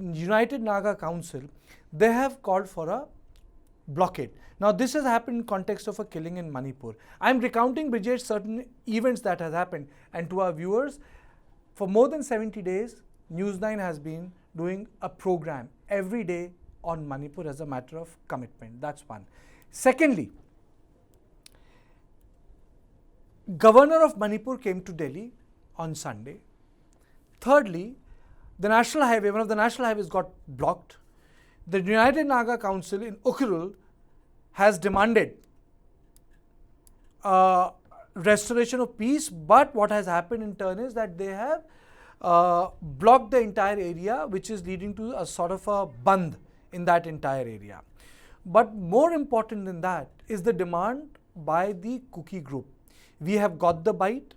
United Naga Council, they have called for a blockade. Now this has happened in context of a killing in Manipur. I am recounting, Brijesh, certain events that has happened, and to our viewers, for more than 70 days, News9 has been doing a program every day on Manipur as a matter of commitment. That's one. Secondly, Governor of Manipur came to Delhi on Sunday. Thirdly, the national highway, one of the national highways got blocked. The United Naga Council in Ukhrul has demanded restoration of peace, but what has happened in turn is that they have blocked the entire area, which is leading to a sort of a bandh in that entire area. But more important than that is the demand by the Kuki group. We have got the bite,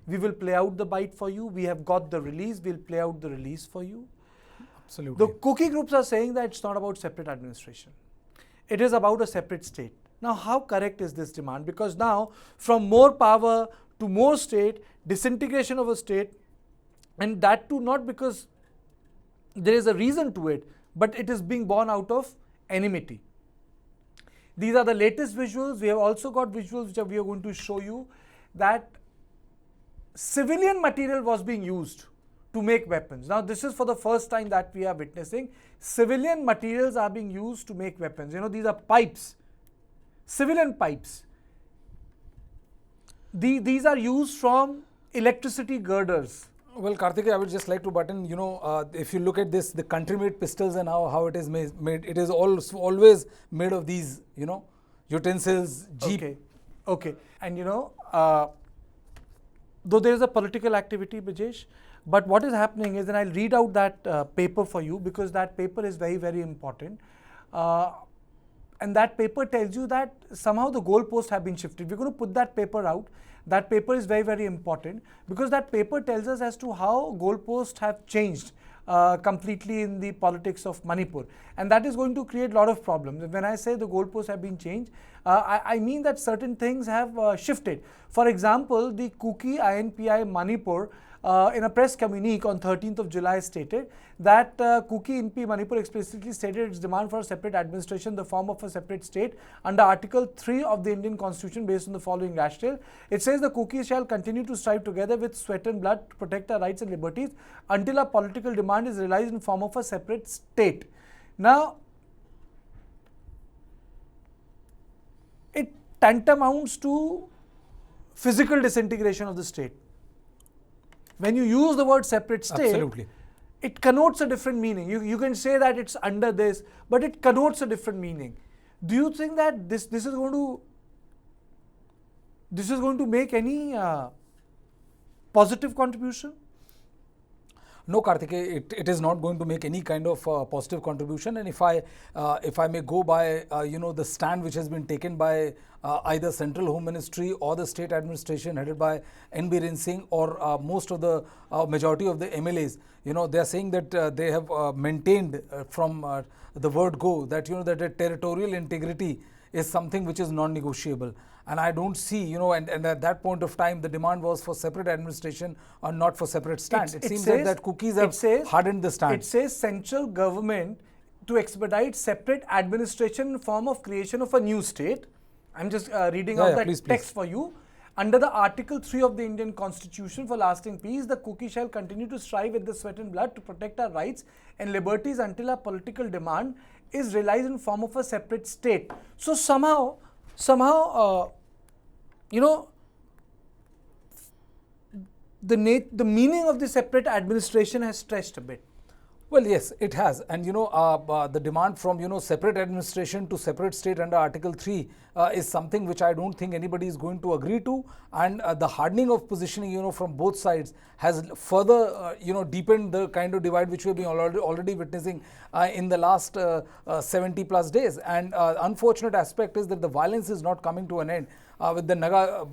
we will play out the bite for you. We have got the release, we'll play out the release for you. Absolutely. The Kuki groups are saying that it's not about separate administration. It is about a separate state. Now, how correct is this demand? Because now, from more power to more state, disintegration of a state, and that too not because there is a reason to it, but it is being born out of enmity. These are the latest visuals. We have also got visuals which we are going to show you, that civilian material was being used to make weapons. Now, this is for the first time that we are witnessing. Civilian materials are being used to make weapons. You know, these are pipes, civilian pipes. These are used from electricity girders. Well, Kartikeya, I would just like to button, you know, if you look at this, the country-made pistols and how it is made, it is always made of these, you know, utensils, jeep. Okay. And you know, though there is a political activity, Brijesh, but what is happening is, and I'll read out that paper for you, because that paper is very, very important. And that paper tells you that somehow the goalposts have been shifted. We're going to put that paper out. That paper is very, very important, because that paper tells us as to how goalposts have changed completely in the politics of Manipur. And that is going to create a lot of problems. When I say the goalposts have been changed, I mean that certain things have shifted. For example, the Kuki INPI Manipur in a press communique on 13th of July stated that Kuki INPI Manipur explicitly stated its demand for a separate administration in the form of a separate state under Article 3 of the Indian Constitution based on the following rationale. It says the Kukis shall continue to strive together with sweat and blood to protect our rights and liberties until our political demand is realized in the form of a separate state. Now, it tantamounts to physical disintegration of the state. When you use the word separate state, absolutely, it connotes a different meaning. You can say that it's under this, but it connotes a different meaning. Do you think that this is going to make any positive contribution? No, Kartikeya, it is not going to make any kind of positive contribution. And if I may go by you know, the stand which has been taken by either Central Home Ministry or the state administration headed by N. Biren Singh, or most of the majority of the MLAs, you know, they are saying that they have maintained from the word go that, you know, that territorial integrity is something which is non-negotiable. And I don't see, you know, and at that point of time, the demand was for separate administration or not for separate stand. It seems that Kukis have hardened the stand. It says central government to expedite separate administration in form of creation of a new state. I'm just reading out that text for you. Under the Article 3 of the Indian Constitution for lasting peace, the Kuki shall continue to strive with the sweat and blood to protect our rights and liberties until our political demand is realized in form of a separate state. So somehow, you know, the meaning of the separate administration has stretched a bit. Well, yes, it has. And, you know, the demand from, you know, separate administration to separate state under Article 3 is something which I don't think anybody is going to agree to. And the hardening of positioning, you know, from both sides has further, you know, deepened the kind of divide which we've been already witnessing in the last 70 plus days. And unfortunate aspect is that the violence is not coming to an end with the Naga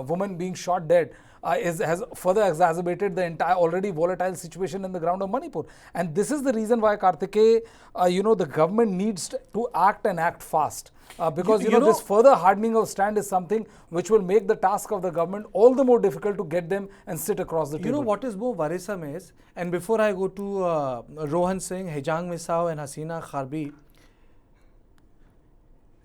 woman being shot dead. has further exacerbated the entire already volatile situation in the ground of Manipur. And this is the reason why, Kartikeya, the government needs to act and act fast. Because this further hardening of stand is something which will make the task of the government all the more difficult to get them and sit across the table. You know what is more worrisome is, and before I go to Rohan Singh, Hejang Misao and Hasina Kharbhih,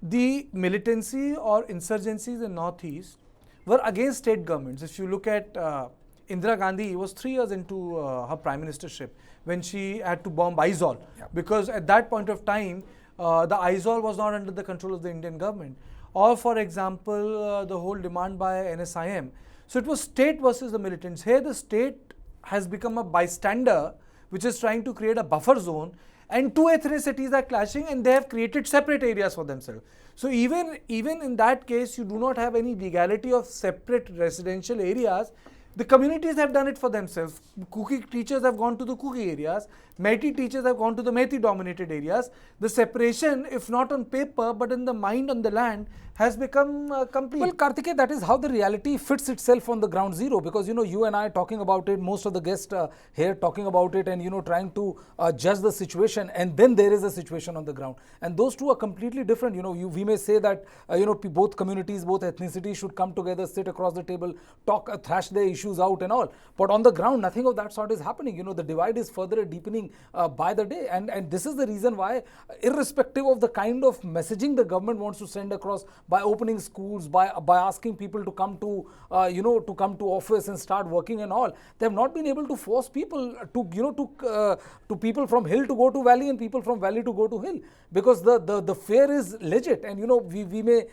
the militancy or insurgencies in Northeast were against state governments. If you look at Indira Gandhi, was 3 years into her prime ministership when she had to bomb Aizawl, because at that point of time, the Aizawl was not under the control of the Indian government. Or for example, the whole demand by NSIM. So it was state versus the militants. Here the state has become a bystander which is trying to create a buffer zone, and two ethnicities are clashing and they have created separate areas for themselves. So even in that case, you do not have any legality of separate residential areas. The communities have done it for themselves. Kuki teachers have gone to the Kuki areas. Meitei teachers have gone to the Meitei dominated areas. The separation, if not on paper, but in the mind, on the land, has become complete. Well, Kartikeya, that is how the reality fits itself on the ground zero, because you and I talking about it, most of the guests here talking about it, and trying to judge the situation, and then there is a situation on the ground, and those two are completely different. We may say that both communities, both ethnicities should come together, sit across the table, talk, thrash their issues out and all, but on the ground nothing of that sort is happening. The divide is further deepening by the day, and this is the reason why, irrespective of the kind of messaging the government wants to send across, by opening schools, by asking people to come to office and start working and all, they have not been able to force people to people from hill to go to valley and people from valley to go to hill, because the fear is legit, and we may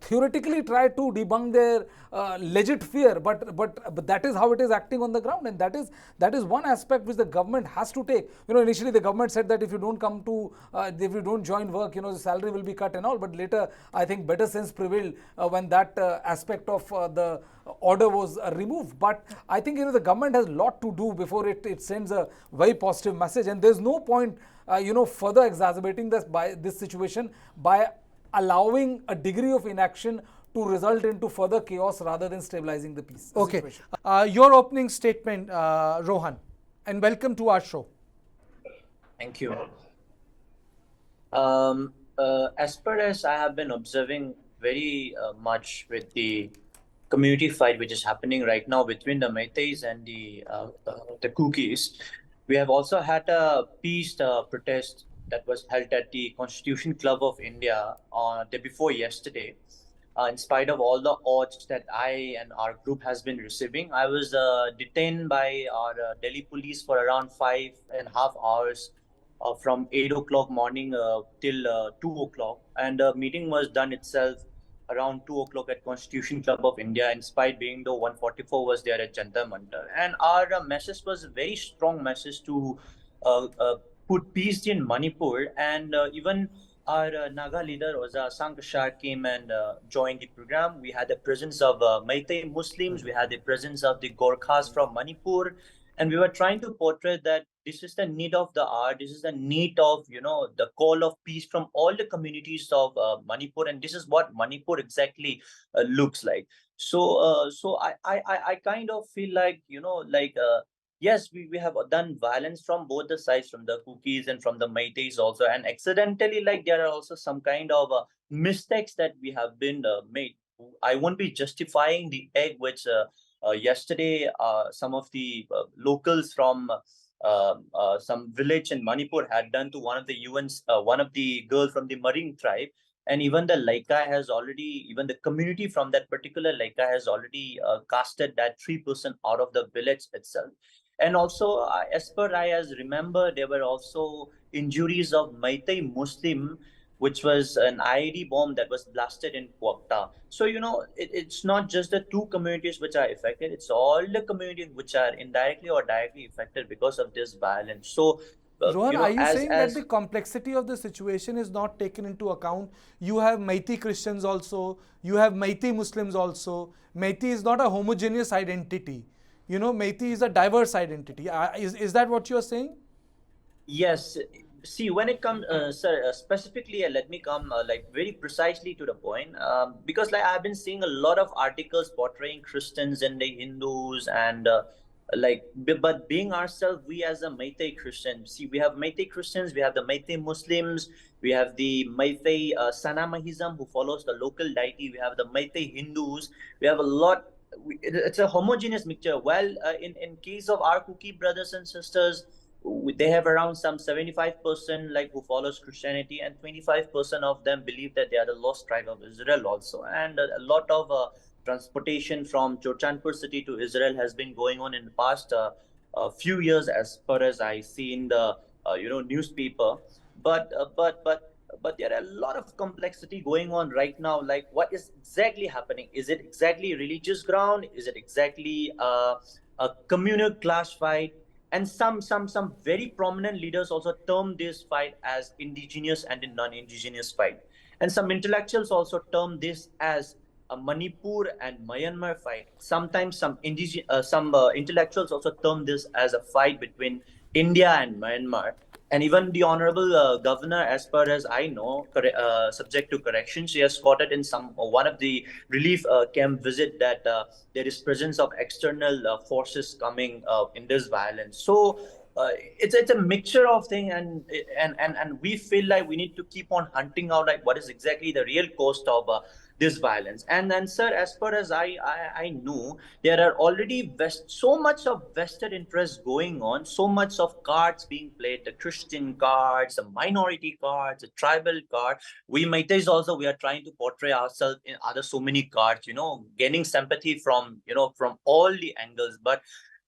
theoretically try to debunk their legit fear, but that is how it is acting on the ground, and that is one aspect which the government has to take. Initially the government said that if you don't come to if you don't join work, the salary will be cut and all, but later I think better sense prevailed when that aspect of the order was removed. But I think the government has a lot to do before it sends a very positive message, and there's no point further exacerbating this situation by allowing a degree of inaction to result into further chaos rather than stabilizing the peace. Okay. Your opening statement, Rohan, and welcome to our show. Thank you. As per as I have been observing very much with the community fight which is happening right now between the Meiteis and the Kukis, we have also had a peace protest that was held at the Constitution Club of India on day before yesterday. In spite of all the odds that I and our group has been receiving, I was detained by our Delhi police for around 5.5 hours from 8 o'clock morning till 2 o'clock. And the meeting was done itself around 2 o'clock at Constitution Club of India, in spite being though 144 was there at Jantar Mantar. And our message was a very strong message to put peace in Manipur, and even our Naga leader Oza Sankashar came and joined the program. We had the presence of Meitei Muslims, we had the presence of the Gorkhas from Manipur, and we were trying to portray that this is the need of the hour, this is the need of, the call of peace from all the communities of Manipur, and this is what Manipur exactly looks like. So I kind of feel like, yes, we have done violence from both the sides, from the Kukis and from the Meiteis also, and accidentally, there are also some kind of mistakes that we have been made. I won't be justifying the egg which yesterday some of the locals from some village in Manipur had done to one of the girls from the Marine tribe. And even the Laika has already, even the community from that particular Laika has already casted that 3% out of the village itself. And also, as per I as remember, there were also injuries of Meitei Muslim, which was an IED bomb that was blasted in Kuakta. So, it's not just the two communities which are affected, it's all the communities which are indirectly or directly affected because of this violence. So, Rohan, are you saying that the complexity of the situation is not taken into account? You have Meitei Christians also, you have Meitei Muslims also. Meitei is not a homogeneous identity. Meitei is a diverse identity. Is that what you are saying? Yes, See, when it comes, sir, specifically, let me come like very precisely to the point, because like I've been seeing a lot of articles portraying Christians and the Hindus, and but being ourselves, we as a Meitei Christian, see, we have Meitei Christians, we have the Meitei Muslims, we have the Meitei Sanamahism who follows the local deity, we have the Meitei Hindus, we have a lot. It's a homogeneous mixture. Well, in case of our Kuki brothers and sisters, they have around some 75% like who follows Christianity, and 25% of them believe that they are the lost tribe of Israel also. And a lot of transportation from Chorchanpur city to Israel has been going on in the past few years, as far as I see in the newspaper. But there are a lot of complexity going on right now. Like, what is exactly happening? Is it exactly religious ground? Is it exactly a communal clash fight? And some very prominent leaders also term this fight as indigenous and a non-indigenous fight, and some intellectuals also term this as a Manipur and Myanmar fight. Sometimes some intellectuals also term this as a fight between India and Myanmar. And even the honorable governor, as far as I know, subject to correction, she has spotted in some one of the relief camp visit that there is presence of external forces coming in this violence. So it's a mixture of things, and we feel like we need to keep on hunting out like what is exactly the real cost of this violence. And then, sir, as far as I know, there are already so much of vested interest going on, so much of cards being played, the Christian cards, the minority cards, the tribal card. We Meiteis also, we are trying to portray ourselves in other so many cards, gaining sympathy from, from all the angles. But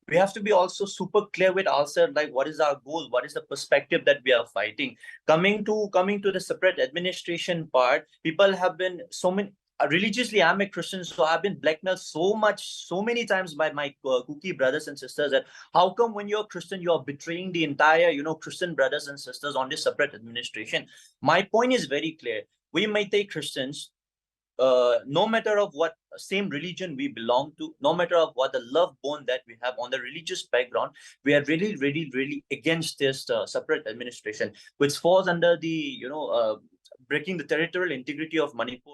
we have to be also super clear with ourselves, like what is our goal, what is the perspective that we are fighting. Coming to the separate administration part, people have been so many, religiously I'm a Christian, so I've been blackmailed so many times by my Kuki brothers and sisters, that how come when you're Christian you're betraying the entire Christian brothers and sisters on this separate administration. My point is very clear. We might take Christians, no matter of what same religion we belong to, no matter of what the love bond that we have on the religious background, we are really, really, really against this separate administration, which falls under the breaking the territorial integrity of Manipur.